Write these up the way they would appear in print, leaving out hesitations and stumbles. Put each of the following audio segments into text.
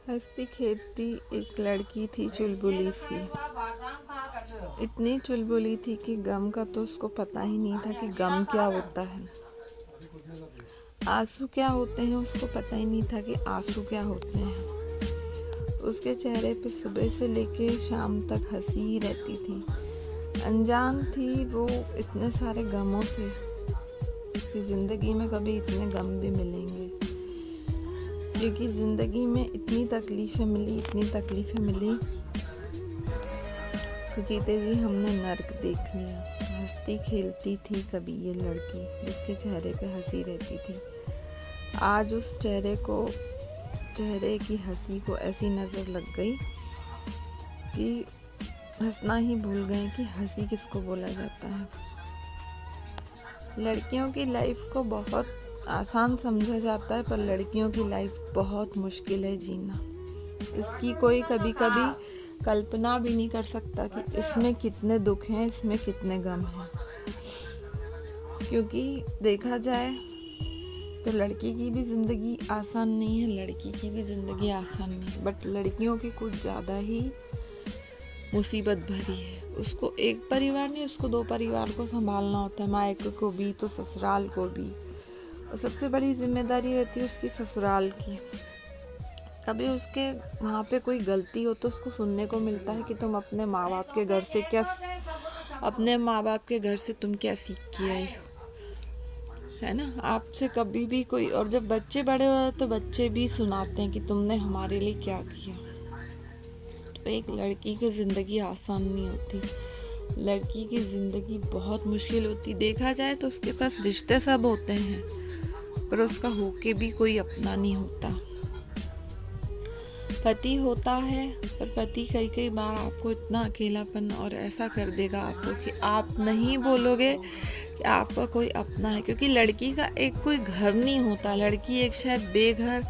हंसती खेलती एक लड़की थी चुलबुली सी। इतनी चुलबुली थी कि गम का तो उसको पता ही नहीं था कि गम क्या होता है। आंसू क्या होते हैं उसको पता ही नहीं था कि आंसू क्या होते हैं। उसके चेहरे पे सुबह से लेके शाम तक हंसी ही रहती थी। अनजान थी वो इतने सारे गमों से कि ज़िंदगी में कभी इतने गम भी मिलेंगे, क्योंकि ज़िंदगी में इतनी तकलीफ़ें मिली कि जीते जी हमने नर्क देख लिया। हंसती खेलती थी कभी ये लड़की जिसके चेहरे पे हंसी रहती थी। आज उस चेहरे की हंसी को ऐसी नज़र लग गई कि हंसना ही भूल गए कि हंसी किसको बोला जाता है। लड़कियों की लाइफ को बहुत आसान समझा जाता है, पर लड़कियों की लाइफ बहुत मुश्किल है जीना। इसकी कोई कभी कभी कल्पना भी नहीं कर सकता कि इसमें कितने दुख हैं, इसमें कितने गम हैं। क्योंकि देखा जाए तो लड़की की भी ज़िंदगी आसान नहीं है, लड़की की भी ज़िंदगी आसान नहीं है, बट लड़कियों की कुछ ज़्यादा ही मुसीबत भरी है। उसको एक परिवार नहीं, उसको 2 परिवार को संभालना होता है, मायके को भी तो ससुराल को भी। और सबसे बड़ी जिम्मेदारी रहती है उसकी ससुराल की। कभी उसके वहाँ पे कोई गलती हो तो उसको सुनने को मिलता है कि तुम अपने माँ बाप के घर से तुम क्या सीख के आई हो, है ना। आपसे कभी भी कोई, और जब बच्चे बड़े हो तो बच्चे भी सुनाते हैं कि तुमने हमारे लिए क्या किया। तो एक लड़की की ज़िंदगी आसान नहीं होती, लड़की की ज़िंदगी बहुत मुश्किल होती। देखा जाए तो उसके पास रिश्ते सब होते हैं, पर उसका होके भी कोई अपना नहीं होता। पति होता है, पर पति कई बार आपको इतना अकेलापन और ऐसा कर देगा आपको कि आप नहीं बोलोगे कि आपका कोई अपना है। क्योंकि लड़की का एक कोई घर नहीं होता, लड़की एक शायद बेघर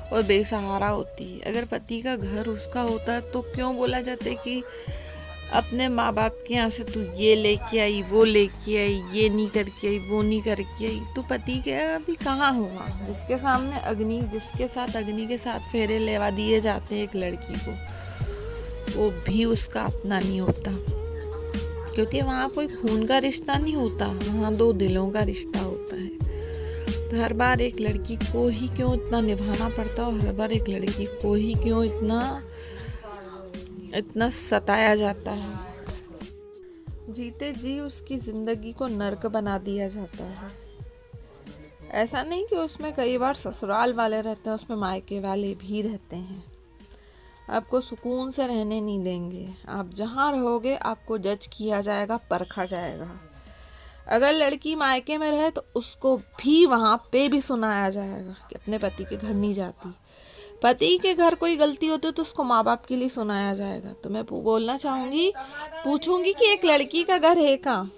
और बेसहारा होती है। अगर पति का घर उसका होता तो क्यों बोला जाता है कि अपने माँ बाप के यहाँ से तू ये लेके आई, वो लेके आई, ये नहीं करके आई, वो नहीं करके आई। तो पति के अभी कहाँ होगा जिसके साथ अग्नि के साथ फेरे लेवा दिए जाते हैं एक लड़की को, वो भी उसका अपना नहीं होता। क्योंकि वहाँ कोई खून का रिश्ता नहीं होता, वहाँ 2 दिलों का रिश्ता होता है। तो हर बार एक लड़की को ही क्यों इतना निभाना पड़ता है, और हर बार एक लड़की को ही क्यों इतना सताया जाता है। जीते जी उसकी ज़िंदगी को नर्क बना दिया जाता है। ऐसा नहीं कि उसमें कई बार ससुराल वाले रहते हैं, उसमें मायके वाले भी रहते हैं। आपको सुकून से रहने नहीं देंगे। आप जहाँ रहोगे आपको जज किया जाएगा, परखा जाएगा। अगर लड़की मायके में रहे तो उसको भी वहाँ पे भी सुनाया जाएगा कि अपने पति के घर नहीं जाती। पति के घर कोई गलती होती है तो उसको माँ बाप के लिए सुनाया जाएगा। तो मैं पूछूंगी कि एक लड़की का घर है कहाँ।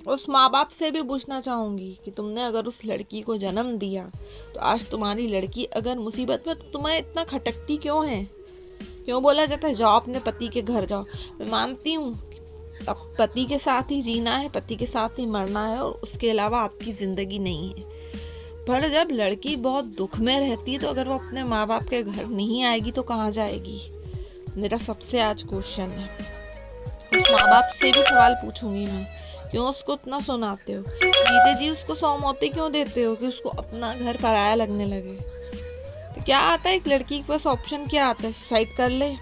उस माँ बाप से भी पूछना चाहूँगी कि तुमने अगर उस लड़की को जन्म दिया तो आज तुम्हारी लड़की अगर मुसीबत में, तो तुम्हें इतना खटकती क्यों है? क्यों बोला जाता है जाओ अपने पति के घर जाओ? मैं मानती हूँ अब पति के साथ ही जीना है, पति के साथ ही मरना है, और उसके अलावा आपकी ज़िंदगी नहीं है। पर जब लड़की बहुत दुख में रहती है तो अगर वो अपने माँ बाप के घर नहीं आएगी तो कहाँ जाएगी? मेरा सबसे आज क्वेश्चन है। उस माँ बाप से भी सवाल पूछूंगी मैं, क्यों उसको इतना सुनाते हो? जीते जी उसको 100 मौतें क्यों देते हो कि उसको अपना घर पराया लगने लगे? तो क्या आता है एक लड़की के पास ऑप्शन, क्या आता है? सुसाइड कर ले।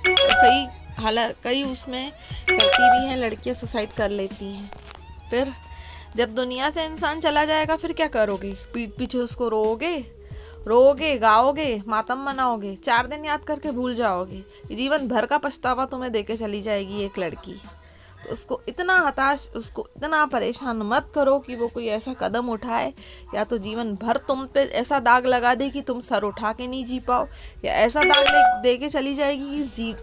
कई उसमें करती भी हैं लड़कियां, सुसाइड कर लेती हैं। फिर जब दुनिया से इंसान चला जाएगा फिर क्या करोगे? पीठ पीछे उसको रोओगे, गाओगे, मातम मनाओगे, 4 दिन याद करके भूल जाओगे। जीवन भर का पछतावा तुम्हें देके चली जाएगी एक लड़की। तो उसको इतना परेशान मत करो कि वो कोई ऐसा कदम उठाए, या तो जीवन भर तुम पे ऐसा दाग लगा दे कि तुम सर उठा के नहीं जी पाओ, या ऐसा दाग दे के चली जाएगी कि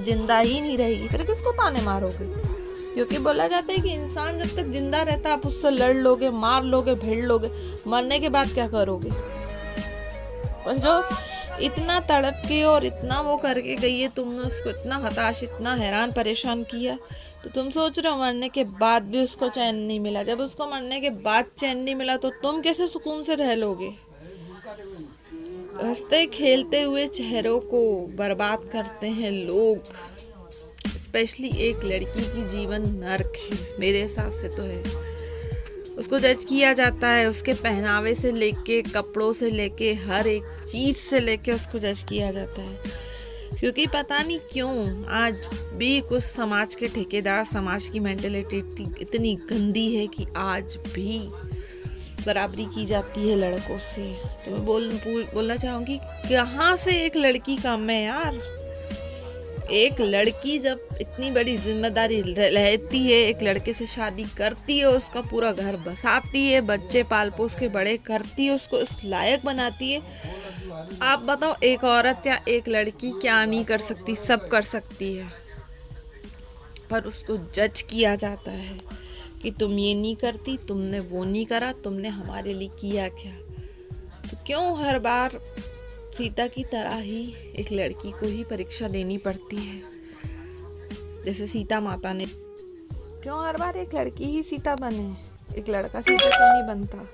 जिंदा ही नहीं रहेगी। फिर किसको ताने मारोगे? क्योंकि बोला जाता है कि इंसान जब तक जिंदा रहता है आप उससे लड़ लोगे, मार लोगे, भिड़ लोगे, मरने के बाद क्या करोगे? पर जो इतना तड़प के और इतना वो करके गई है, तुमने उसको इतना हताश, इतना हैरान परेशान किया, तो तुम सोच रहे हो मरने के बाद भी उसको चैन नहीं मिला। जब उसको मरने के बाद चैन नहीं मिला तो तुम कैसे सुकून से रह लोगे? हंसते खेलते हुए चेहरों को बर्बाद करते हैं लोग। स्पेशली एक लड़की की जीवन नर्क है, मेरे हिसाब से तो है। उसको जज किया जाता है, उसके पहनावे से लेके, कपड़ों से लेके, हर एक चीज़ से लेके उसको जज किया जाता है। क्योंकि पता नहीं क्यों आज भी कुछ समाज के ठेकेदार, समाज की मेंटेलिटी इतनी गंदी है कि आज भी बराबरी की जाती है लड़कों से। तो मैं बोलना चाहूँगी, कहाँ से एक लड़की कम है यार। एक लड़की जब इतनी बड़ी जिम्मेदारी रहती है, एक लड़के से शादी करती है, उसका पूरा घर बसाती है, बच्चे पाल पोस के बड़े करती है, उसको इस लायक बनाती है। आप बताओ, एक औरत या एक लड़की क्या नहीं कर सकती? सब कर सकती है। पर उसको जज किया जाता है कि तुम ये नहीं करती, तुमने वो नहीं करा, तुमने हमारे लिए किया क्या। तो क्यों हर बार सीता की तरह ही एक लड़की को ही परीक्षा देनी पड़ती है? जैसे सीता माता ने, क्यों हर बार एक लड़की ही सीता बने, एक लड़का सीता क्यों नहीं बनता?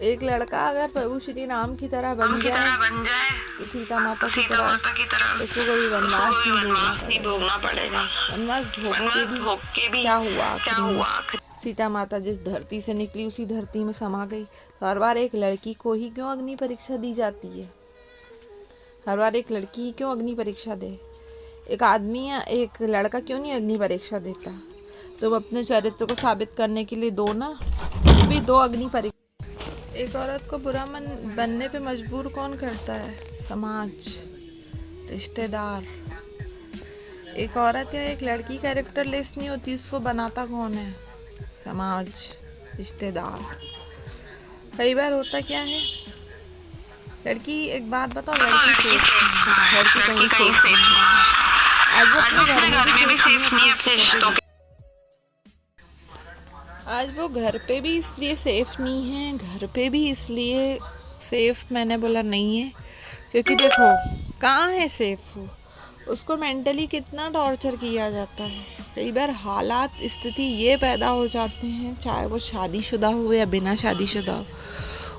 एक लड़का अगर प्रभु श्री राम की तरह बन जाए तो सीता माता की तरह उसको कोई वनवास नहीं भोगना पड़ेगा। वनवास भोग के भी क्या हुआ? सीता माता जिस धरती से निकली उसी धरती में समा गई। तो हर बार एक लड़की को ही क्यों अग्नि परीक्षा दी जाती है? हर बार एक लड़की ही क्यों अग्नि परीक्षा दे? एक आदमी या एक लड़का क्यों नहीं अग्नि परीक्षा देता? तुम अपने चरित्र को साबित करने के लिए दो ना, भी दो अग्नि परीक्षा। एक औरत को बुरा मन बनने पे मजबूर कौन करता है? समाज, रिश्तेदार। एक औरत या एक लड़की कैरेक्टरलेस नहीं होती, उसको बनाता कौन है? समाज, रिश्तेदार। कई बार होता क्या है, लड़की, एक बात बताओ, लड़की कहीं सेफ नहीं। आज वो अपने घर में भी सेफ नहीं है, अपने रिश्तों के। आज वो घर पे भी इसलिए सेफ नहीं है, घर पे भी इसलिए सेफ मैंने बोला नहीं है क्योंकि देखो कहाँ है सेफ वो, उसको मेंटली कितना टॉर्चर किया जाता है। कई बार हालात, स्थिति ये पैदा हो जाते हैं, चाहे वो शादीशुदा हो या बिना शादीशुदा हो,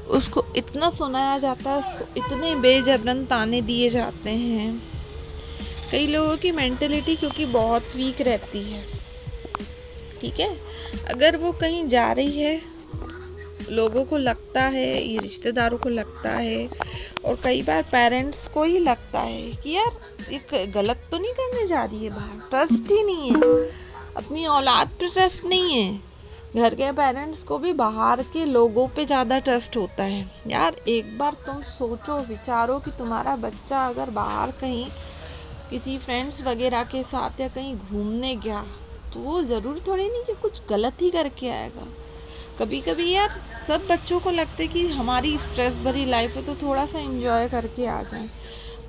उसको इतना सुनाया जाता है, उसको इतने बेजबरन ताने दिए जाते हैं। कई लोगों की मेंटलिटी क्योंकि बहुत वीक रहती है, ठीक है, अगर वो कहीं जा रही है, लोगों को लगता है, ये रिश्तेदारों को लगता है और कई बार पेरेंट्स को ही लगता है कि यार ये गलत तो नहीं करने जा रही है, बाहर ट्रस्ट ही नहीं है, अपनी औलाद पे ट्रस्ट नहीं है। घर के पेरेंट्स को भी बाहर के लोगों पे ज़्यादा ट्रस्ट होता है। यार एक बार तुम सोचो, विचारो कि तुम्हारा बच्चा अगर बाहर कहीं किसी फ्रेंड्स वगैरह के साथ या कहीं घूमने गया तो वो ज़रूर थोड़ी नहीं कि कुछ गलत ही करके आएगा। कभी कभी यार सब बच्चों को लगता है कि हमारी स्ट्रेस भरी लाइफ है तो थोड़ा सा एंजॉय करके आ जाएं,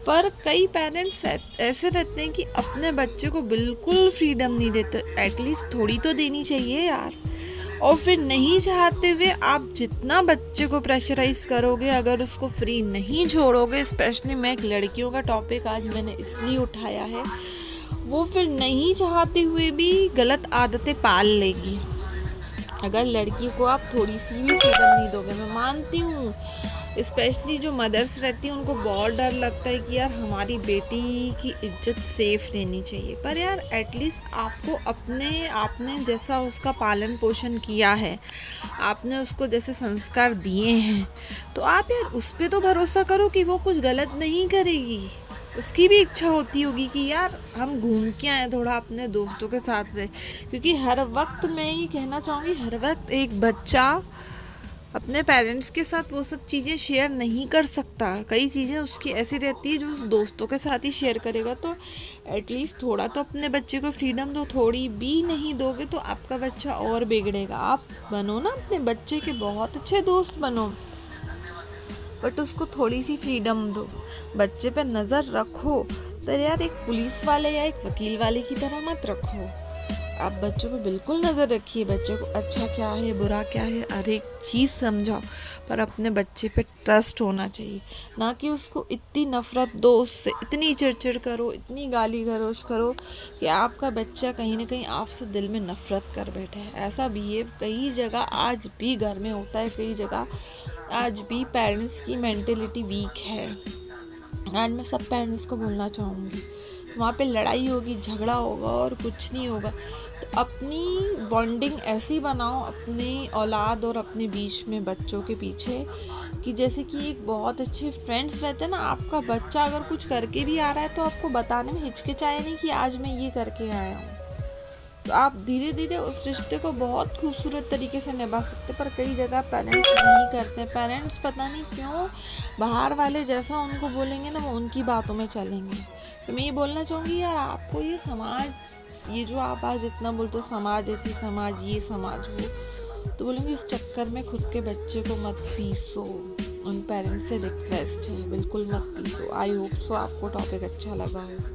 पर कई पेरेंट्स ऐसे रहते हैं कि अपने बच्चे को बिल्कुल फ्रीडम नहीं देते। एटलीस्ट थोड़ी तो देनी चाहिए यार। और फिर नहीं चाहते हुए आप जितना बच्चे को प्रेशराइज करोगे, अगर उसको फ्री नहीं छोड़ोगे, स्पेशली मैं एक लड़कियों का टॉपिक आज मैंने इसलिए उठाया है, वो फिर नहीं चाहते हुए भी गलत आदतें पाल लेगी। अगर लड़की को आप थोड़ी सी भी फ्रीडम नहीं दोगे, मैं मानती हूँ स्पेशली जो मदर्स रहती हैं उनको बहुत डर लगता है कि यार हमारी बेटी की इज्जत सेफ रहनी चाहिए, पर यार एटलीस्ट आपको आपने जैसा उसका पालन पोषण किया है, आपने उसको जैसे संस्कार दिए हैं, तो आप यार उस पर तो भरोसा करो कि वो कुछ गलत नहीं करेगी। उसकी भी इच्छा होती होगी कि यार हम घूम के आए, थोड़ा अपने दोस्तों के साथ रहे, क्योंकि हर वक्त मैं ये कहना चाहूँगी, हर वक्त एक बच्चा अपने पेरेंट्स के साथ वो सब चीज़ें शेयर नहीं कर सकता। कई चीज़ें उसकी ऐसी रहती है जो उस दोस्तों के साथ ही शेयर करेगा। तो एटलीस्ट थोड़ा तो अपने बच्चे को फ्रीडम दो, थोड़ी भी नहीं दोगे तो आपका बच्चा और बिगड़ेगा। आप बनो ना अपने बच्चे के बहुत अच्छे दोस्त बनो, बट उसको थोड़ी सी फ्रीडम दो, बच्चे पे नज़र रखो, पर यार एक पुलिस वाले या एक वकील वाले की तरह मत रखो। आप बच्चों पे बिल्कुल नज़र रखिए, बच्चों को अच्छा क्या है, बुरा क्या है, हर एक चीज़ समझाओ, पर अपने बच्चे पे ट्रस्ट होना चाहिए, ना कि उसको इतनी नफ़रत दो, उससे इतनी चिड़चिड़ करो, इतनी गाली गलौज करो कि आपका बच्चा कहीं ना कहीं आपसे दिल में नफ़रत कर बैठे। ऐसा बिहेव कई जगह आज भी घर में होता है, कई जगह आज भी पेरेंट्स की मेंटेलिटी वीक है। आज मैं सब पेरेंट्स को बोलना चाहूँगी, तो वहाँ पे लड़ाई होगी, झगड़ा होगा और कुछ नहीं होगा। तो अपनी बॉन्डिंग ऐसी बनाओ अपनी औलाद और अपने बीच में, बच्चों के पीछे, कि जैसे कि एक बहुत अच्छे फ्रेंड्स रहते हैं ना। आपका बच्चा अगर कुछ करके भी आ रहा है तो आपको बताने में हिचकिचाए नहीं कि आज मैं ये करके आया हूँ। तो आप धीरे धीरे उस रिश्ते को बहुत खूबसूरत तरीके से निभा सकते। पर कई जगह पेरेंट्स नहीं करते। पेरेंट्स पता नहीं क्यों बाहर वाले जैसा उनको बोलेंगे ना, वो उनकी बातों में चलेंगे। तो मैं ये बोलना चाहूँगी यार, आपको ये समाज, ये जो आप आज इतना बोलते हो समाज, ऐसी समाज, ये समाज, वो, तो बोलेंगे इस चक्कर में खुद के बच्चे को मत पीसो। उन पेरेंट्स से रिक्वेस्ट है, बिल्कुल मत पीसो। आई होप सो आपको टॉपिक अच्छा लगा हो।